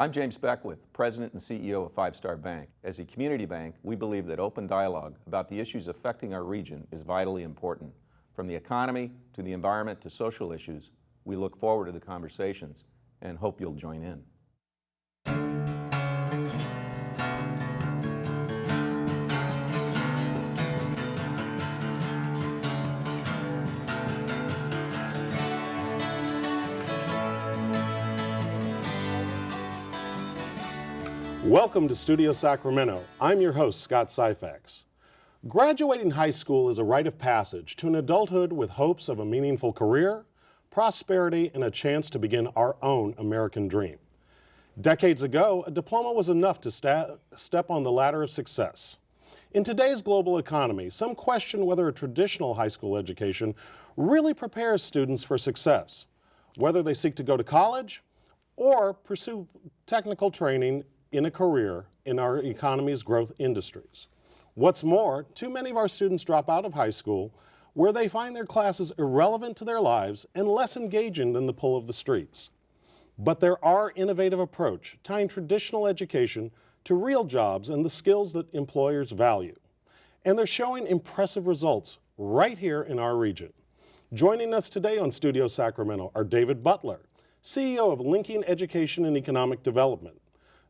I'm James Beckwith, President and CEO of Five Star Bank. As a community bank, we believe that open dialogue about the issues affecting our region is vitally important. From the economy to the environment to social issues, we look forward to the conversations and hope you'll join in. Welcome to Studio Sacramento. I'm your host, Scott Syfax. Graduating high school is a rite of passage to an adulthood with hopes of a meaningful career, prosperity, and a chance to begin our own American dream. Decades ago, a diploma was enough to step on the ladder of success. In today's global economy, some question whether a traditional high school education really prepares students for success, whether they seek to go to college or pursue technical training in a career in our economy's growth industries. What's more, too many of our students drop out of high school where they find their classes irrelevant to their lives and less engaging than the pull of the streets. But there are innovative approaches tying traditional education to real jobs and the skills that employers value. And they're showing impressive results right here in our region. Joining us today on Studio Sacramento are David Butler, CEO of Linking Education and Economic Development,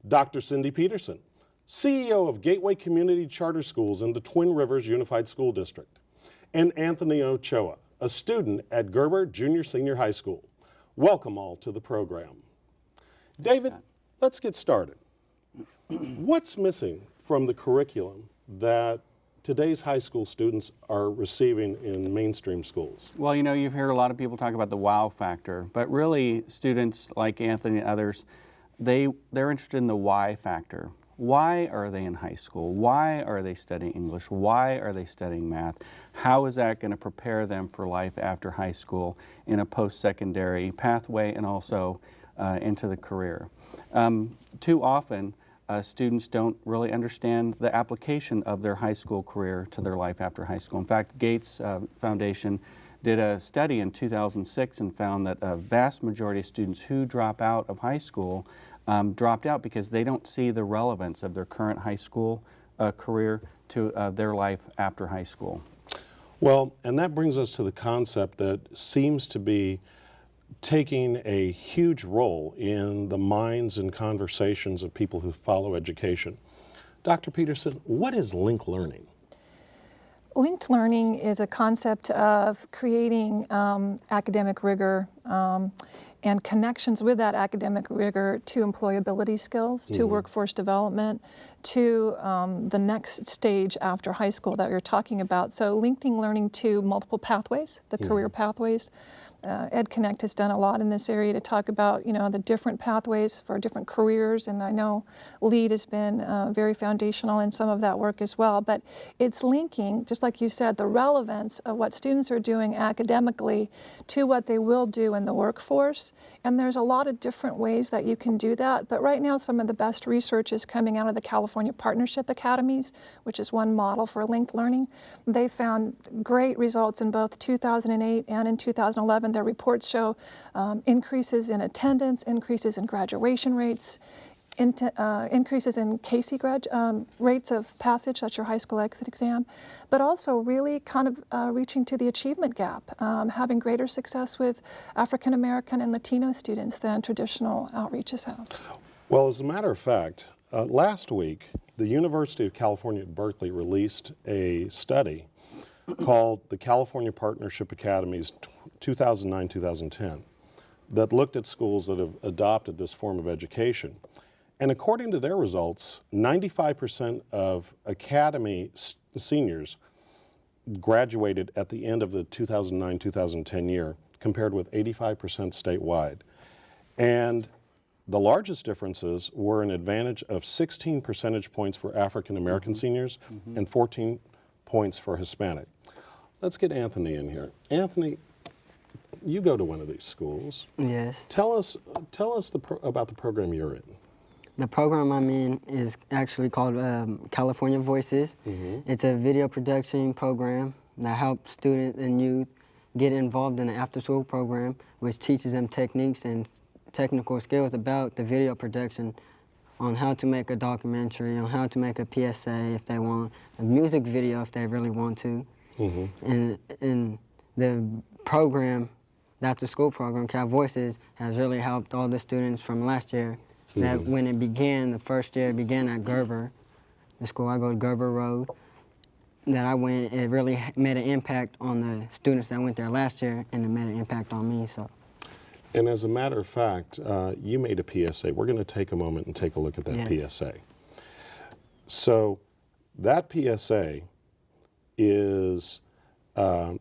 Dr. Cindy Peterson, CEO of Gateway Community Charter Schools in the Twin Rivers Unified School District, and Anthony Ochoa, a student at Gerber Junior Senior High School. Welcome all to the program. David, let's get started. What's missing from the curriculum that today's high school students are receiving in mainstream schools? Well, you know, you've heard a lot of people talk about the wow factor, but really students like Anthony and others, they're interested in the why factor. Why are they in high school? Why are they studying English? Why are they studying math? How is that going to prepare them for life after high school in a post-secondary pathway and also into the career? Too often, students don't really understand the application of their high school career to their life after high school. In fact, Gates Foundation did a study in 2006 and found that a vast majority of students who drop out of high school dropped out because they don't see the relevance of their current high school career to their life after high school. Well, and that brings us to the concept that seems to be taking a huge role in the minds and conversations of people who follow education. Dr. Peterson, what is linked learning? Linked learning is a concept of creating academic rigor and connections with that academic rigor to employability skills, to workforce development, to the next stage after high school that you're talking about. So linking learning to multiple pathways, the career pathways. EdConnect has done a lot in this area to talk about, you know, the different pathways for different careers, and I know LEAD has been very foundational in some of that work as well. But it's linking, just like you said, the relevance of what students are doing academically to what they will do in the workforce. And there's a lot of different ways that you can do that. But right now, some of the best research is coming out of the California Partnership Academies, which is one model for linked learning. They found great results in both 2008 and in 2011. Their reports show increases in attendance, increases in graduation rates, increases in CASE rates of passage, that's your high school exit exam, but also really kind of reaching to the achievement gap, having greater success with African American and Latino students than traditional outreaches have. Well, as a matter of fact, last week, the University of California at Berkeley released a study called the California Partnership Academies 2009-2010 that looked at schools that have adopted this form of education. And according to their results, 95% of Academy seniors graduated at the end of the 2009-2010 year, compared with 85% statewide. And the largest differences were an advantage of 16 percentage points for African American seniors and 14 points for Hispanic. Let's get Anthony in here. Anthony, you go to one of these schools. Yes. Tell us about the program you're in. The program I'm in is actually called California Voices. It's a video production program that helps students and youth get involved in an after-school program, which teaches them techniques and technical skills about the video production, on how to make a documentary, on how to make a PSA if they want, a music video if they really want to. And the program, the after-school program, KVIE Voices, has really helped all the students from last year. That when it began, the first year it began at Gerber, the school I go to, Gerber Road, that I went, it really made an impact on the students that went there last year, and it made an impact on me. So. And as a matter of fact, you made a PSA. We're going to take a moment and take a look at that PSA. So that PSA is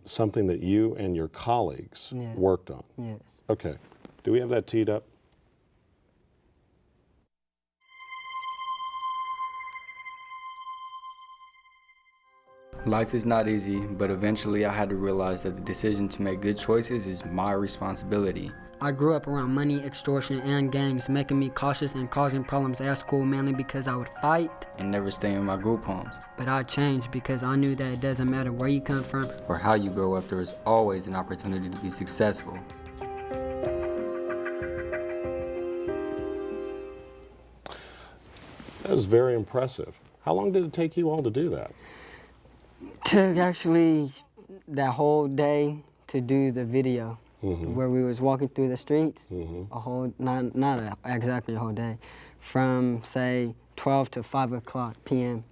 something that you and your colleagues worked on. Yes. Okay. Do we have that teed up? Life is not easy, but eventually I had to realize that the decision to make good choices is my responsibility. I grew up around money, extortion, and gangs, making me cautious and causing problems at school, mainly because I would fight And never stay in my group homes. But I changed because I knew that it doesn't matter where you come from or how you grow up, there is always an opportunity to be successful. That was very impressive. How long did it take you all to do that? Took actually that whole day to do the video, where we was walking through the streets, a whole, not exactly a whole day, from say 12 to 5 o'clock p.m.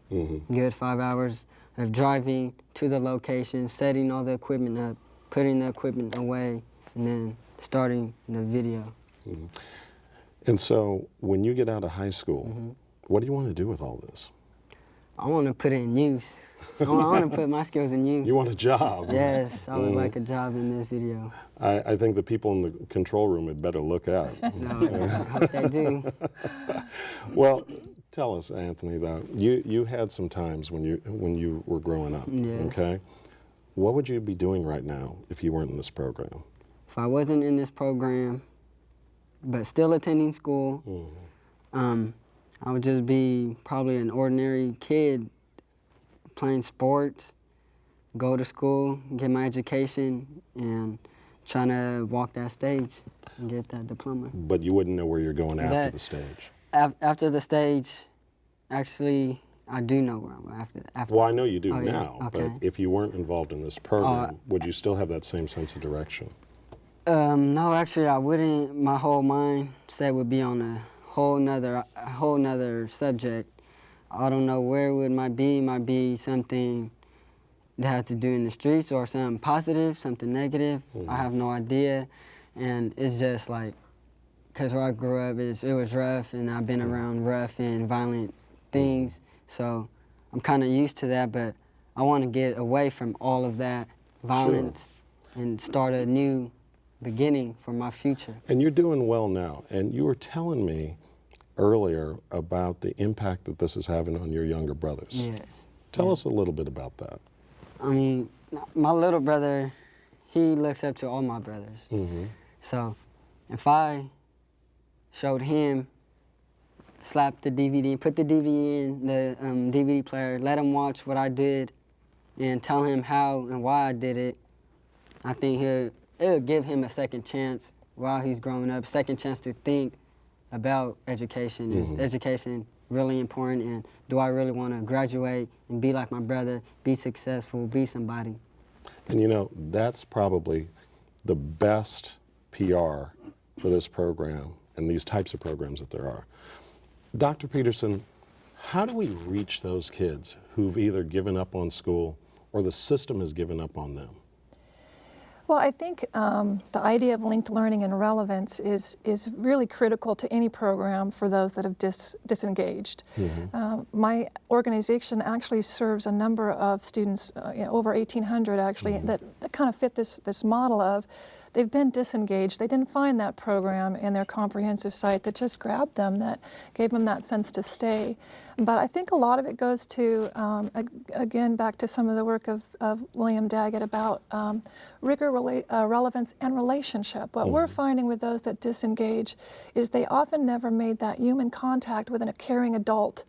Good 5 hours of driving to the location, setting all the equipment up, putting the equipment away, and then starting the video. And so when you get out of high school, what do you want to do with all this? I want to put it in use. I want to put my skills in use. You want a job? Yes, I would like a job in this video. I think the people in the control room had better look out. I hope they do. Well, tell us, Anthony, though, you had some times when you were growing up, okay? What would you be doing right now if you weren't in this program? If I wasn't in this program, but still attending school, I would just be probably an ordinary kid playing sports, go to school, get my education, and trying to walk that stage and get that diploma. But you wouldn't know where you're going after the stage? After the stage, actually, I do know where I'm going after. Well, I know you do now, yeah. Okay. but if you weren't involved in this program, would you still have that same sense of direction? No, actually, I wouldn't. My whole mindset would be on a whole nother subject. I don't know where it might be something that had to do in the streets or something positive, something negative. I have no idea. And it's just like, because where I grew up, it was rough, and I've been around rough and violent things. So I'm kind of used to that, but I want to get away from all of that violence and start a new beginning for my future. And you're doing well now, and you were telling me earlier about the impact that this is having on your younger brothers. Yes. Tell us a little bit about that. I mean, my little brother, he looks up to all my brothers. So if I showed him, slapped the DVD, put the DVD in the DVD player, let him watch what I did, and tell him how and why I did it, I think it'll give him a second chance while he's growing up, second chance to think about education. Is education really important, and do I really want to graduate and be like my brother, be successful, be somebody? And you know, that's probably the best PR for this program and these types of programs that there are. Dr. Peterson, how do we reach those kids who've either given up on school or the system has given up on them? Well, I think the idea of linked learning and relevance is really critical to any program for those that have disengaged. My organization actually serves a number of students, over 1,800 actually, that kind of fit this model of they've been disengaged. They didn't find that program in their comprehensive site that just grabbed them, that gave them that sense to stay. But I think a lot of it goes to, again, back to some of the work of William Daggett about rigor, relevance, and relationship. What we're finding with those that disengage is they often never made that human contact with a caring adult.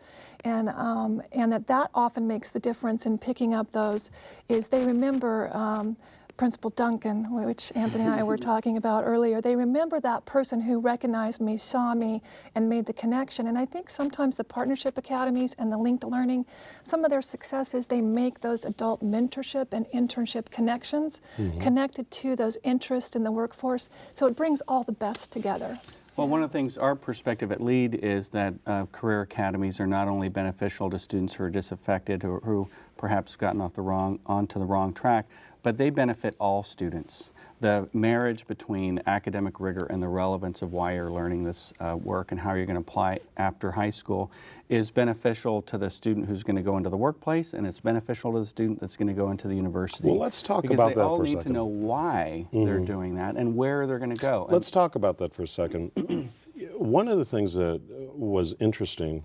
And that often makes the difference in picking up those, is they remember Principal Duncan, which Anthony and I were talking about earlier. They remember that person who recognized me, saw me, and made the connection. And I think sometimes the partnership academies and the linked learning, some of their success is they make those adult mentorship and internship connections connected to those interests in the workforce. So it brings all the best together. Well, one of the things, our perspective at LEAD is that career academies are not only beneficial to students who are disaffected or who perhaps gotten onto the wrong track, but they benefit all students. The marriage between academic rigor and the relevance of why you're learning this work and how you're going to apply after high school is beneficial to the student who's going to go into the workplace, and it's beneficial to the student that's going to go into the university. Well, let's talk because about that for a they all need second. to know why they're doing that and where they're going to go. Let's talk about that for a second. One of the things that was interesting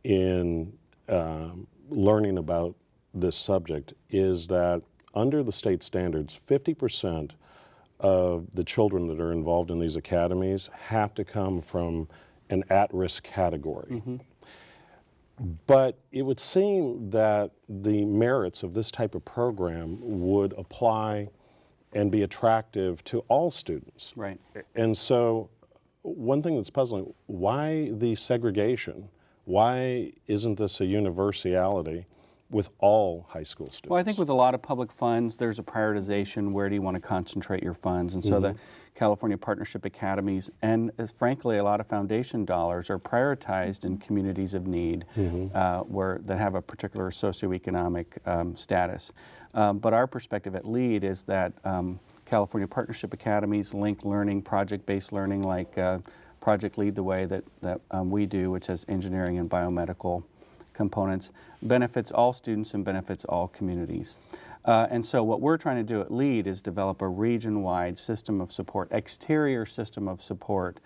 in learning about this subject is that under the state standards, 50% of the children that are involved in these academies have to come from an at-risk category. But it would seem that the merits of this type of program would apply and be attractive to all students. Right. And so one thing that's puzzling, why the segregation? Why isn't this a universality with all high school students? Well, I think with a lot of public funds, there's a prioritization. Where do you want to concentrate your funds? And so the California Partnership Academies and frankly, a lot of foundation dollars are prioritized in communities of need that have a particular socioeconomic status. But our perspective at LEAD is that California Partnership Academies, linked learning, project-based learning like Project Lead the Way that we do, which has engineering and biomedical components, benefits all students and benefits all communities. And so what we're trying to do at LEAD is develop a region-wide system of support, exterior system of support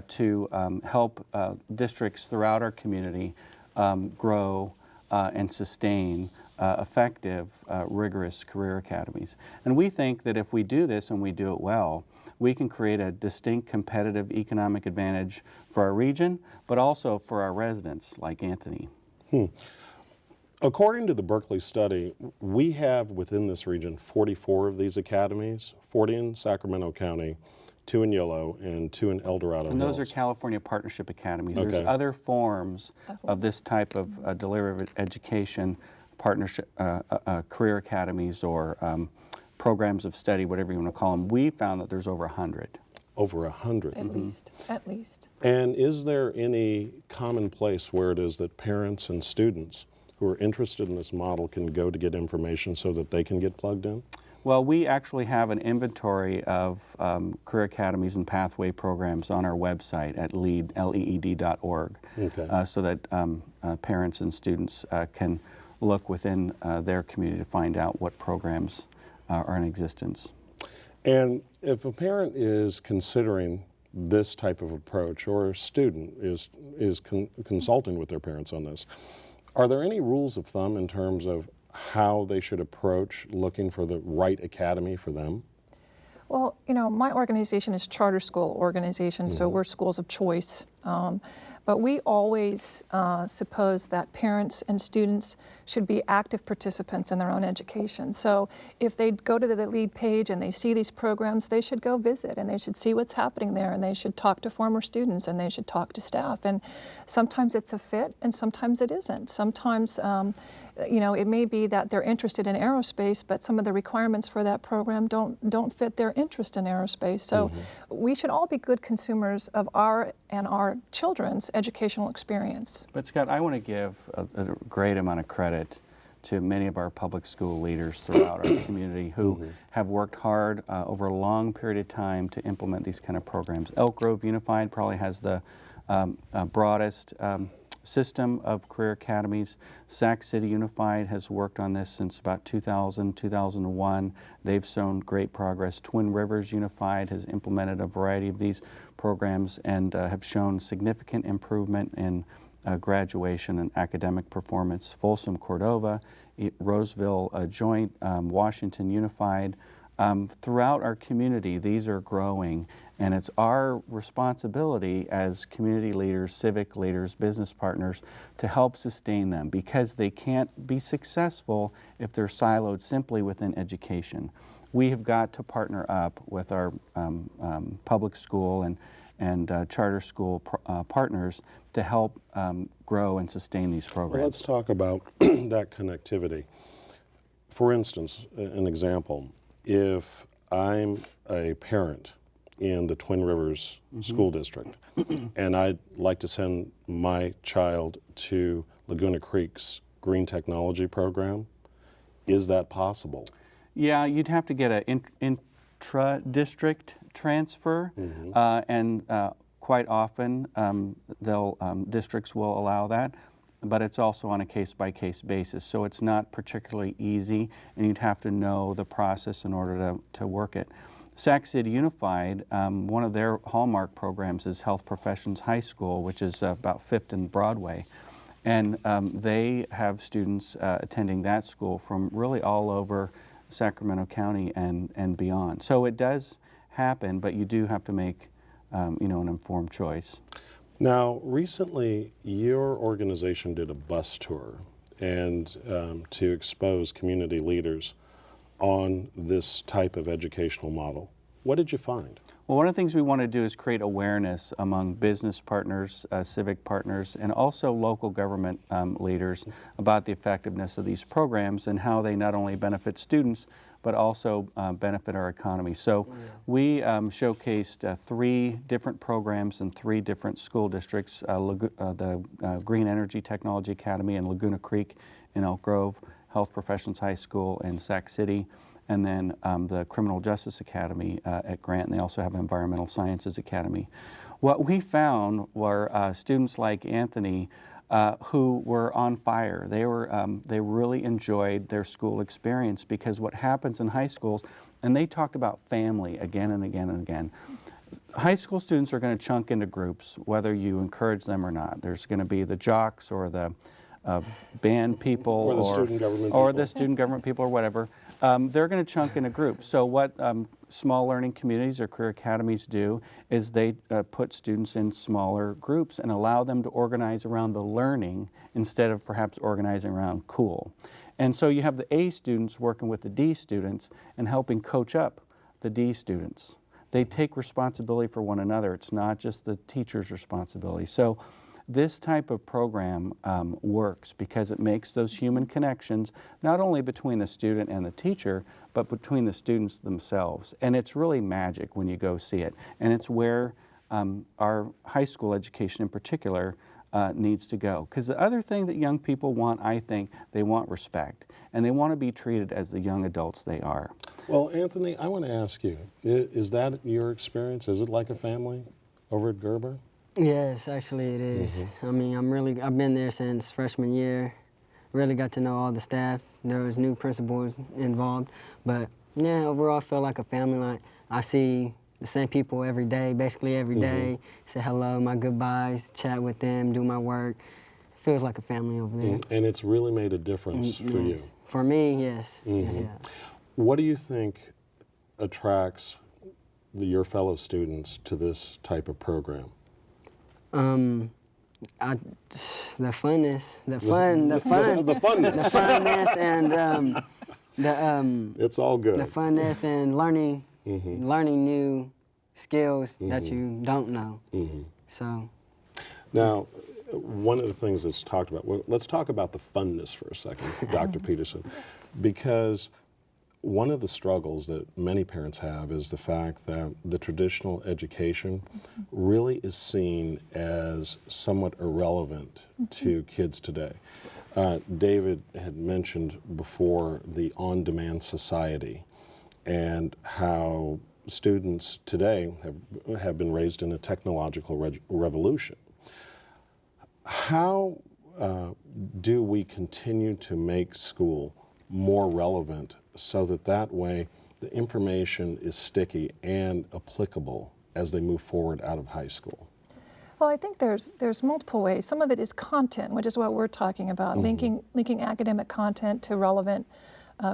to help districts throughout our community grow and sustain effective, rigorous career academies. And we think that if we do this and we do it well, we can create a distinct competitive economic advantage for our region, but also for our residents like Anthony. According to the Berkeley study, we have within this region 44 of these academies, 40 in Sacramento County, 2 in Yolo, and 2 in El Dorado And those Hills. are California Partnership Academies. Okay. There's other forms of this type of delivery of education, partnership, career academies, or programs of study, whatever you want to call them. We found that there's over 100. Over 100. At least, at least. And is there any common place where it is that parents and students who are interested in this model can go to get information so that they can get plugged in? Well, we actually have an inventory of career academies and pathway programs on our website at leed.org, Okay. so that parents and students can look within their community to find out what programs are in existence. And if a parent is considering this type of approach, or a student is consulting with their parents on this, are there any rules of thumb in terms of how they should approach looking for the right academy for them? Well, you know, my organization is charter school organization, so we're schools of choice. But we always suppose that parents and students should be active participants in their own education. So if they go to the LEAD page and they see these programs, they should go visit and they should see what's happening there, and they should talk to former students and they should talk to staff. And sometimes it's a fit and sometimes it isn't. Sometimes you know, it may be that they're interested in aerospace, but some of the requirements for that program don't fit their interest in aerospace. So we should all be good consumers of our and our children's educational experience. But Scott, I want to give a great amount of credit to many of our public school leaders throughout our community who have worked hard over a long period of time to implement these kind of programs. Elk Grove Unified probably has the broadest system of career academies. Sac City Unified has worked on this since about 2000, 2001. They've shown great progress. Twin Rivers Unified has implemented a variety of these programs and have shown significant improvement in graduation and academic performance. Folsom Cordova, Roseville Joint, Washington Unified. Throughout our community, these are growing, and it's our responsibility as community leaders, civic leaders, business partners to help sustain them, because they can't be successful if they're siloed simply within education. we have got to partner up with our public school and charter school partners to help grow and sustain these programs. Well, let's talk about that connectivity. For instance, an example, if I'm a parent in the Twin Rivers School District and I'd like to send my child to Laguna Creek's Green Technology program, is that possible? Yeah, you'd have to get an intra-district transfer, and quite often districts will allow that, but it's also on a case-by-case basis, so it's not particularly easy, and you'd have to know the process in order to work it. Sac City Unified, one of their hallmark programs is Health Professions High School, which is about 5th and Broadway. And they have students attending that school from really all over Sacramento County and beyond. So it does happen, but you do have to make an informed choice. Now, recently, your organization did a bus tour and to expose community leaders on this type of educational model. What did you find? Well, one of the things we want to do is create awareness among business partners, civic partners, and also local government leaders about the effectiveness of these programs and how they not only benefit students, but also benefit our economy. So we showcased 3 different programs in 3 different school districts, the Green Energy Technology Academy in Laguna Creek in Elk Grove, Health Professions High School in Sac City, and then the Criminal Justice Academy at Grant, and they also have Environmental Sciences Academy. What we found were students like Anthony who were on fire. They really enjoyed their school experience, because what happens in high schools, and they talked about family again and again and again. High school students are going to chunk into groups, whether you encourage them or not. There's going to be the jocks or the band people or the student government or people. the student government people or whatever. They're going to chunk into groups. So what small learning communities or career academies do is they put students in smaller groups and allow them to organize around the learning instead of perhaps organizing around cool. And so you have the A students working with the D students and helping coach up the D students. They take responsibility for one another. It's not just the teacher's responsibility. So this type of program works because it makes those human connections not only between the student and the teacher, but between the students themselves. And it's really magic when you go see it. And it's where our high school education in particular needs to go. Because the other thing that young people want, I think, they want respect. And they want to be treated as the young adults they are. Well, Anthony, I want to ask you, is that your experience? Is it like a family over at Gerber? Yes, actually it is. I mean, I've been there since freshman year. Really got to know all the staff. There was new principals involved. But yeah, overall I feel like a family. Like I see the same people every day, basically every day. Say hello, my goodbyes, chat with them, do my work. It feels like a family over there. And it's really made a difference for you. For me, yes. Yeah. What do you think attracts your fellow students to this type of program? The funness, the funness, and it's all good. the funness and learning new skills that you don't know. So now, one of the things that's talked about, well, let's talk about the funness for a second, Dr. Peterson, because one of the struggles that many parents have is the fact that the traditional education really is seen as somewhat irrelevant to kids today. David had mentioned before the on-demand society and how students today have been raised in a technological revolution. How do we continue to make school more relevant so that way the information is sticky and applicable as they move forward out of high school? Well, I think there's multiple ways. Some of it is content, which is what we're talking about, linking academic content to relevant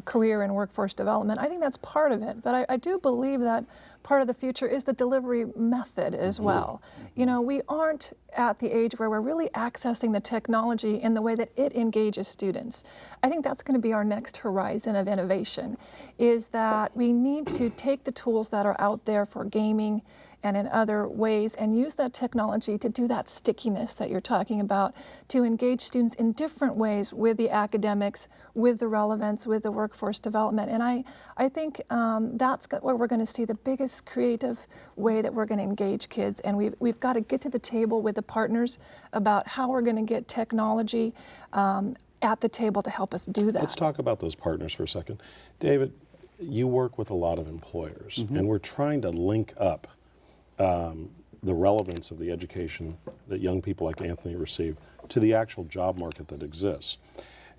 career and workforce development. I think that's part of it, but I do believe that part of the future is the delivery method as well. You know, we aren't at the age where we're really accessing the technology in the way that it engages students. I think that's going to be our next horizon of innovation, is that we need to take the tools that are out there for gaming and in other ways and use that technology to do that stickiness that you're talking about, to engage students in different ways with the academics, with the relevance, with the workforce development. And I think that's where we're going to see the biggest creative way that we're going to engage kids. And we've got to get to the table with the partners about how we're going to get technology at the table to help us do that. Let's talk about those partners for a second. David, you work with a lot of employers, and we're trying to link up the relevance of the education that young people like Anthony receive to the actual job market that exists.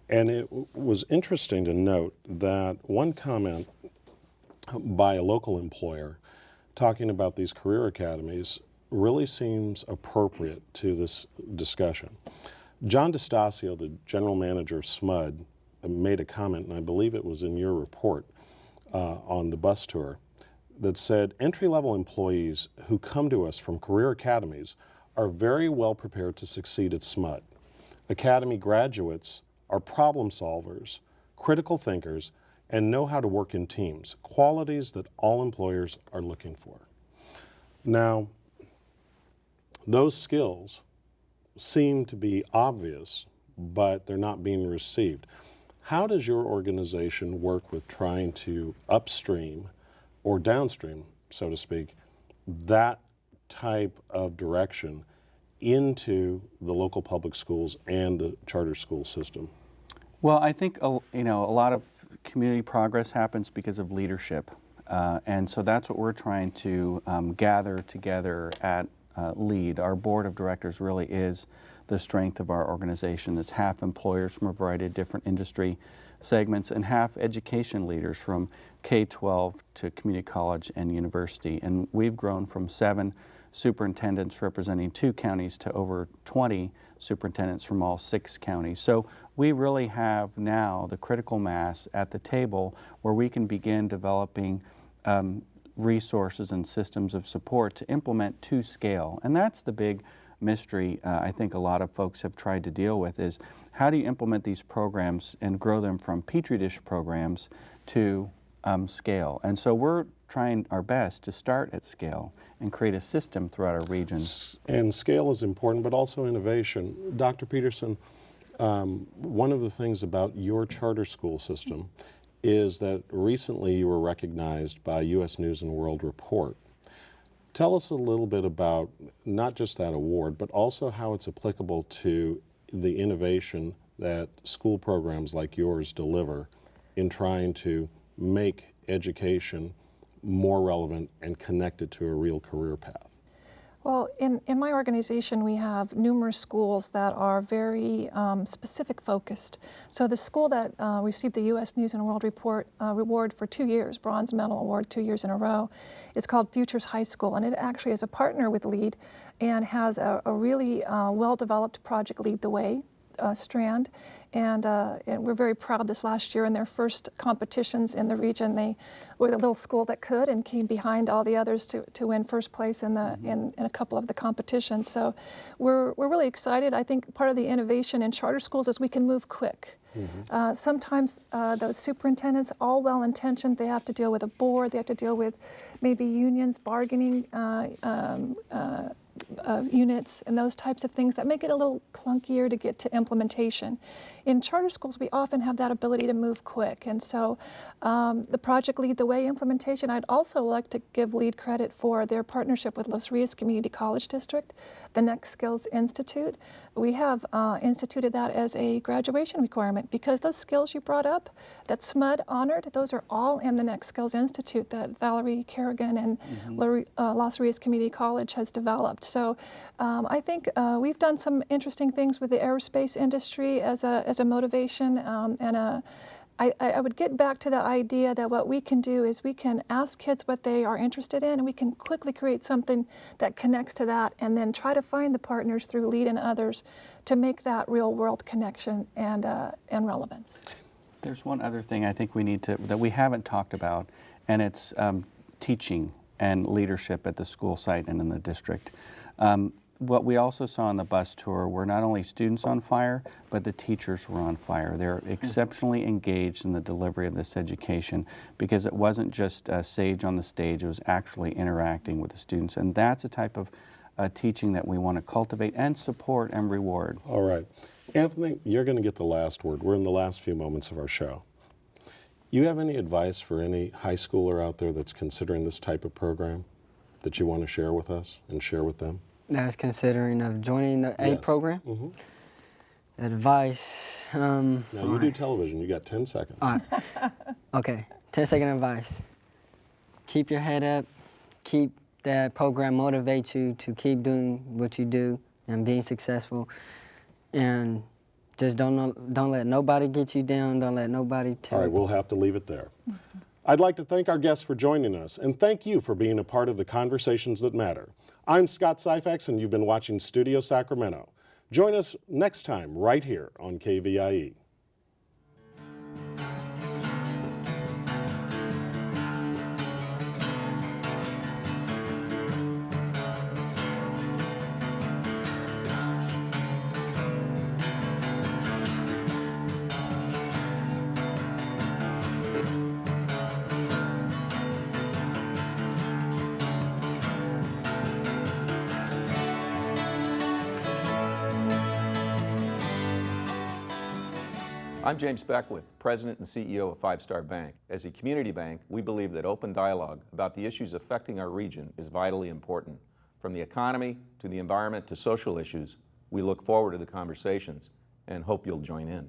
And it was interesting to note that one comment by a local employer talking about these career academies really seems appropriate to this discussion. John DeStasio, the general manager of SMUD, made a comment, and I believe it was in your report on the bus tour, that said entry-level employees who come to us from career academies are very well prepared to succeed at SMUD. Academy graduates are problem solvers, critical thinkers, and know how to work in teams, qualities that all employers are looking for. Now, those skills seem to be obvious, but they're not being received. How does your organization work with trying to upstream or downstream, so to speak, that type of direction into the local public schools and the charter school system? Well, I think a lot of community progress happens because of leadership, and so that's what we're trying to gather together at LEAD. Our board of directors really is the strength of our organization. It's half employers from a variety of different industry segments and half education leaders from K-12 to community college and university. And we've grown from 7 superintendents representing 2 counties to over 20 superintendents from all 6 counties. So we really have now the critical mass at the table where we can begin developing resources and systems of support to implement to scale. And that's the big mystery I think a lot of folks have tried to deal with, is how do you implement these programs and grow them from petri dish programs to scale. And so we're trying our best to start at scale and create a system throughout our region. And scale is important, but also innovation. Dr. Peterson, one of the things about your charter school system is that recently you were recognized by U.S. News & World Report. Tell us a little bit about not just that award, but also how it's applicable to the innovation that school programs like yours deliver in trying to make education more relevant and connected to a real career path. Well, in my organization, we have numerous schools that are very specific focused. So the school that received the U.S. News & World Report reward for 2 years, bronze medal award 2 years in a row, it's called Futures High School, and it actually is a partner with LEAD and has a really well-developed Project Lead the Way strand. And we're very proud this last year in their first competitions in the region. They were the little school that could and came behind all the others to win first place in a couple of the competitions. So we're really excited. I think part of the innovation in charter schools is we can move quick. Sometimes those superintendents, all well-intentioned, they have to deal with a board, they have to deal with maybe unions, bargaining units and those types of things that make it a little clunkier to get to implementation. In charter schools, we often have that ability to move quick. And so the Project Lead the Way implementation, I'd also like to give LEAD credit for their partnership with Los Rios Community College District, the Next Skills Institute. We have instituted that as a graduation requirement because those skills you brought up that SMUD honored, those are all in the Next Skills Institute that Valerie Kerrigan and Los Rios Community College has developed. So I think we've done some interesting things with the aerospace industry as a motivation, and I would get back to the idea that what we can do is we can ask kids what they are interested in, and we can quickly create something that connects to that, and then try to find the partners through LEAD and others to make that real world connection and relevance. There's one other thing I think we need to, that we haven't talked about, and it's teaching and leadership at the school site and in the district. What we also saw on the bus tour were not only students on fire, but the teachers were on fire. They're exceptionally engaged in the delivery of this education because it wasn't just sage on the stage, it was actually interacting with the students. And that's a type of teaching that we want to cultivate and support and reward. All right. Anthony, you're going to get the last word. We're in the last few moments of our show. You have any advice for any high schooler out there that's considering this type of program that you want to share with us and share with them? That's considering of joining the A Yes. program. Advice. Now, you do television. You got 10 seconds. All right. Okay, 10-second advice. Keep your head up. Keep that program motivate you to keep doing what you do and being successful. And just don't let nobody get you down. Don't let nobody tell All right, you. we'll have to leave it there. I'd like to thank our guests for joining us, and thank you for being a part of the conversations that matter. I'm Scott Syphax, and you've been watching Studio Sacramento. Join us next time right here on KVIE. I'm James Beckwith, President and CEO of Five Star Bank. As a community bank, we believe that open dialogue about the issues affecting our region is vitally important. From the economy to the environment to social issues, we look forward to the conversations and hope you'll join in.